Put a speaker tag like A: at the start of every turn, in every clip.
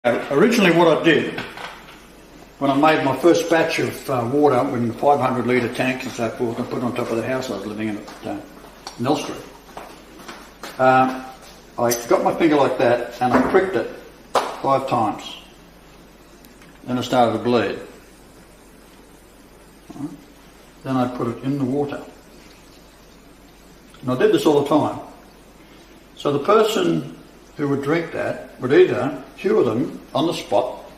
A: Originally what I did, when I made my first batch of water in 500 litre tanks and so forth, I put on top of the house I was living in at Mill Street. I got my finger like that and I pricked it 5 times. Then it started to bleed. Then I put it in the water. And I did this all the time. So the person who would drink that would either cure them on the spot,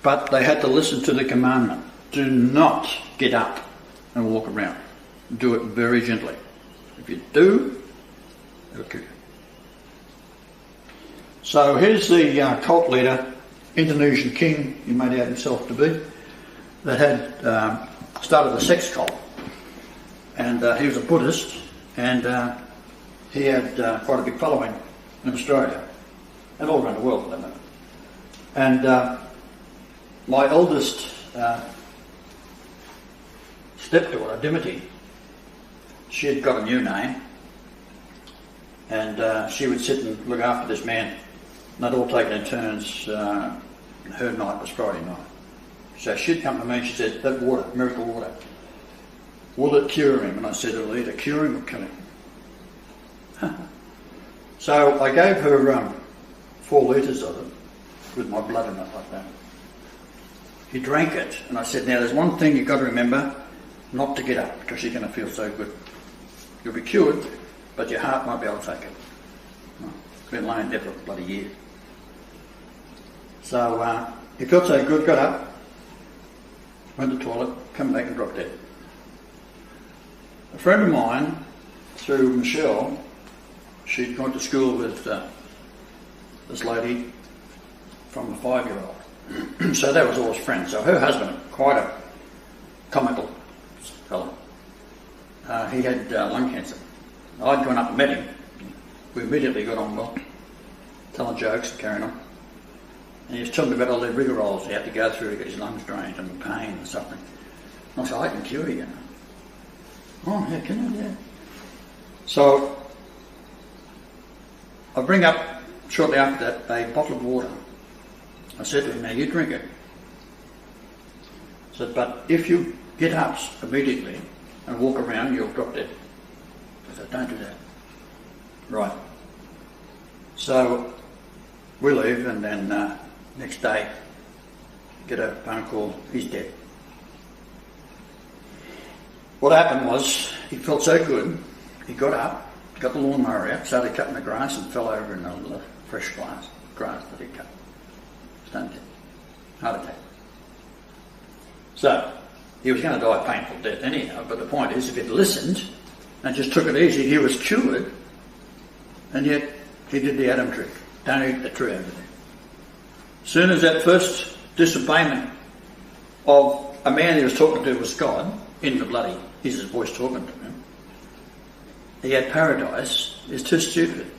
A: but they had to listen to the commandment. Do not get up and walk around. Do it very gently. If you do, it'll cure you. So here's the cult leader, Indonesian king, he made out himself to be, that had started a sex cult. And he was a Buddhist, and he had quite a big following in Australia and all around the world for that matter. And my eldest stepdaughter, Dimity, she had got a new name, and she would sit and look after this man, and they'd all take it in turns. Her night was Friday night. So she'd come to me and she said, that water, miracle water, will it cure him? And I said, it'll either cure him or kill him. So I gave her 4 litres of it with my blood in it like that. He drank it, and I said, now there's one thing you've got to remember, not to get up, because you're going to feel so good. You'll be cured, but your heart won't be able to take it. Been lying there for a bloody year. So he felt so good, got up, went to the toilet, come back and dropped dead. A friend of mine, through Michelle, she'd gone to school with this lady from a 5-year-old. So that was always friends. So her husband, quite a comical fellow, he had lung cancer. I'd gone up and met him. We immediately got on well, telling jokes and carrying on. And he was telling me about all the rigmaroles he had to go through to get his lungs drained and the pain and suffering. And I said, I can cure you. Oh, yeah, can you? Yeah. So I bring up, shortly after that, a bottle of water. I said to him, now you drink it. I said, but if you get up immediately and walk around, you'll drop dead. I said, don't do that. Right. So we leave, and then next day get a phone call, he's dead. What happened was, he felt so good, he got up, got the lawnmower out, started cutting the grass and fell over in the fresh grass that he'd cut. Stone dead. Heart attack. So, he was going to die a painful death anyhow, but the point is, if he'd listened and just took it easy, he was cured, and yet he did the Adam trick. Don't eat the tree over there. As soon as that first disobeyment of a man he was talking to was God, in the bloody, he's his voice talking to him, he had paradise, is too stupid.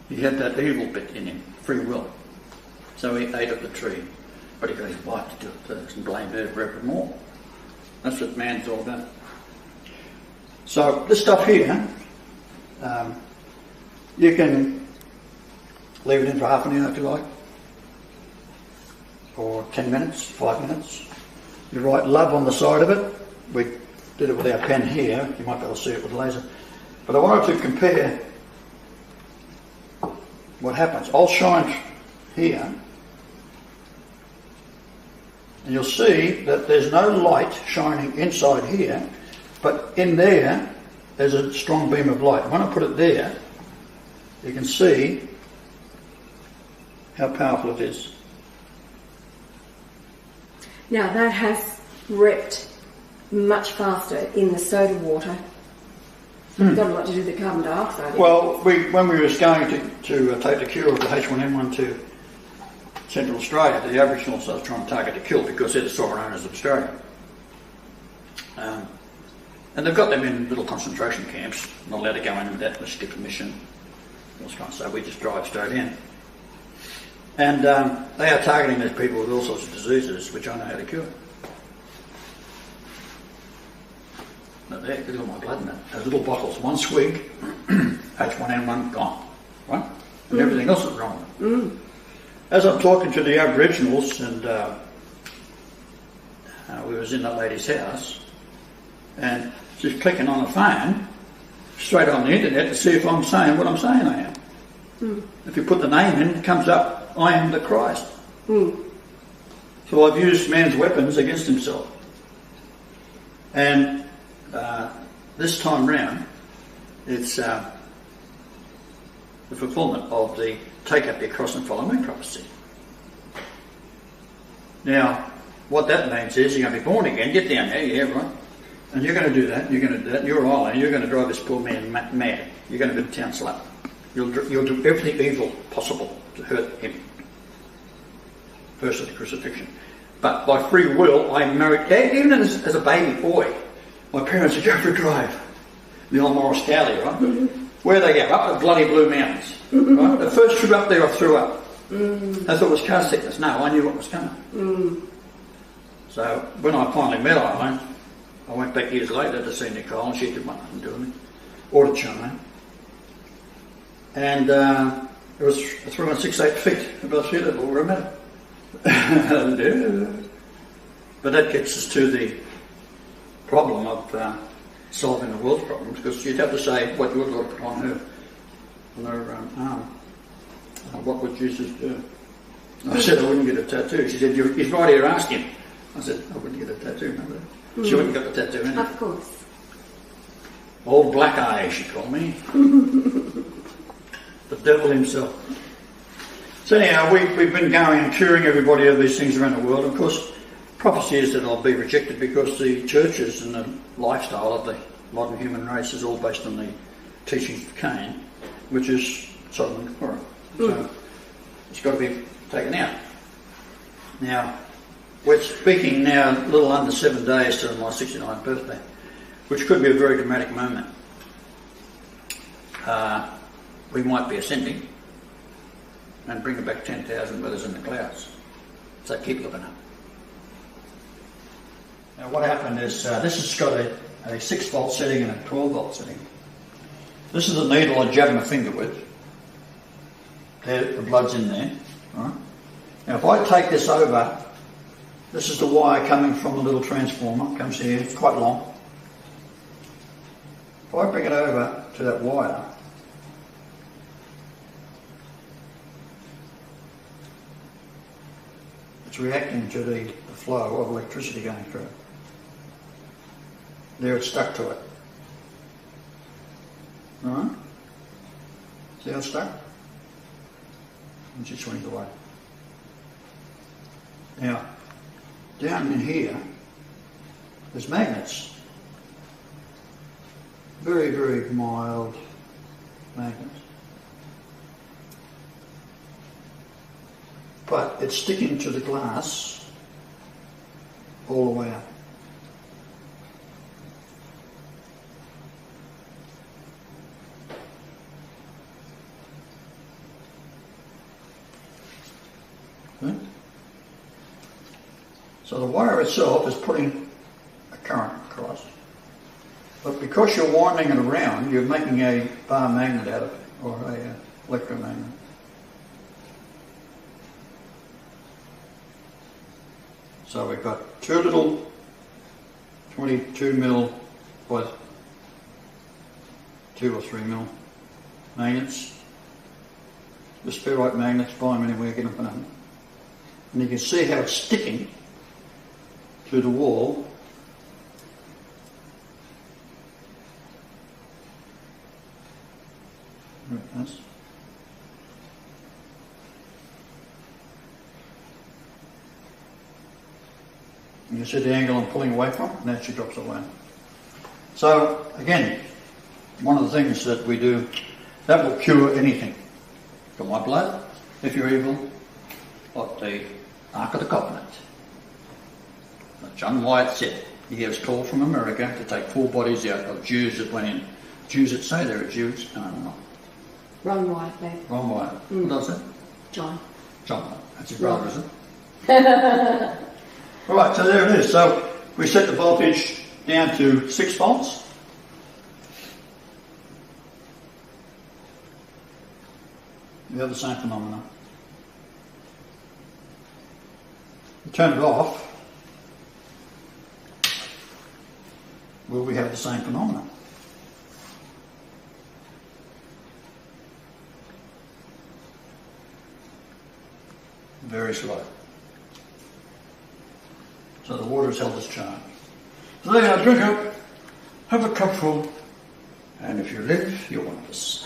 A: He had that evil bit in him, free will. So he ate of the tree, but he got his wife to do it first and blamed her forevermore. That's what man's all about. So this stuff here, you can leave it in for half an hour if you like, or 10 minutes, 5 minutes. You write love on the side of it. We did it with our pen here. You might be able to see it with laser. But I wanted to compare what happens. I'll shine here, and you'll see that there's no light shining inside here, but in there, there's a strong beam of light. When I put it there, you can see how powerful it is.
B: Now that has ripped much faster in the soda water. It's got a lot to do with the carbon dioxide.
A: Well, when we was going to take the cure of the H1N1 to Central Australia, the Aboriginals I was trying to target to kill because they're the sovereign owners of Australia. And they've got them in little concentration camps, not allowed to go in with that, let's get permission. So we just drive straight in. And they are targeting these people with all sorts of diseases, which I know how to cure. But there, look at my blood in it. Those little bottles, 1 swig, H1N1 gone, right? and everything else is wrong. As I'm talking to the Aboriginals, and we was in that lady's house, and she's clicking on the phone straight on the internet to see if I'm saying what I'm saying I am. If you put the name in, it comes up, I am the Christ. So I've used man's weapons against himself. And this time round, it's the fulfillment of the take up your cross and follow me prophecy. Now, what that means is you're going to be born again, get down there, yeah, right? And you're going to do that, you're going to do that, and you're all in, you're going to drive this poor man mad. You're going to be town slut. You'll do everything evil possible to hurt him. First of the crucifixion. But by free will, I married, even as a baby boy, my parents would go for a drive. The old Morris Cowley, right? Where they go? Up the bloody Blue Mountains. Right? The first trip up there, I threw up. I thought it was car sickness. No, I knew what was coming. So when I finally met Eileen, I went back years later to see Nicole, and she didn't want nothing to do with me. Or to China. And it was 3.68 feet above sea level, remember? But that gets us to the problem of solving the world's problems, because you'd have to say what you would like to put on her arm. What would Jesus do? I said I wouldn't get a tattoo. She said, he's right here, ask him. I said, I wouldn't get a tattoo, remember? She wouldn't get the tattoo, innit?
B: Of course.
A: Old Black Eye, she called me. The devil himself. So anyhow, we've been going and curing everybody of these things around the world. Of course, prophecy is that I'll be rejected because the churches and the lifestyle of the modern human race is all based on the teachings of Cain, which is Sodom and Gomorrah. So it's got to be taken out. Now, we're speaking now a little under 7 days to my 69th birthday, which could be a very dramatic moment. We might be ascending and bring back 10,000 with us in the clouds. So keep looking up. Now what happened is, this has got a 6 volt setting and a 12 volt setting. This is the needle I jab my finger with. There, the blood's in there. Right? Now if I take this over, this is the wire coming from the little transformer, comes here, it's quite long. If I bring it over to that wire, it's reacting to the flow of electricity going through. There, it's stuck to it. Alright? See how it's stuck? And she swings away. Now, down in here, there's magnets. Very, very mild magnets. But it's sticking to the glass all the way up. Okay. So the wire itself is putting a current across. But because you're winding it around, you're making a bar magnet out of it, or a electromagnet. So we've got two little 22 mil by 2 or 3 mil magnets. The spheroid magnets, buy them anywhere, get them for nothing. And you can see how it's sticking to the wall. There it is. You can see the angle I'm pulling away from, and then she drops away. So, again, one of the things that we do, that will cure anything. Got my blood, if you're evil, like the Ark of the Covenant. Like John Wyatt said, he was called from America to take 4 bodies out of Jews that went in. Jews that say they're Jews, no.
B: Ron Wyatt, babe.
A: Ron Wyatt. What does it?
B: John.
A: John. That's his brother, isn't it? Right, so there it is. So we set the voltage down to 6 volts. we have the same phenomena. You turn it off, will we have the same phenomena? Very slow. So the water has held its charge. So there you are, drink up, have a cupful, and if you live, you're one of us.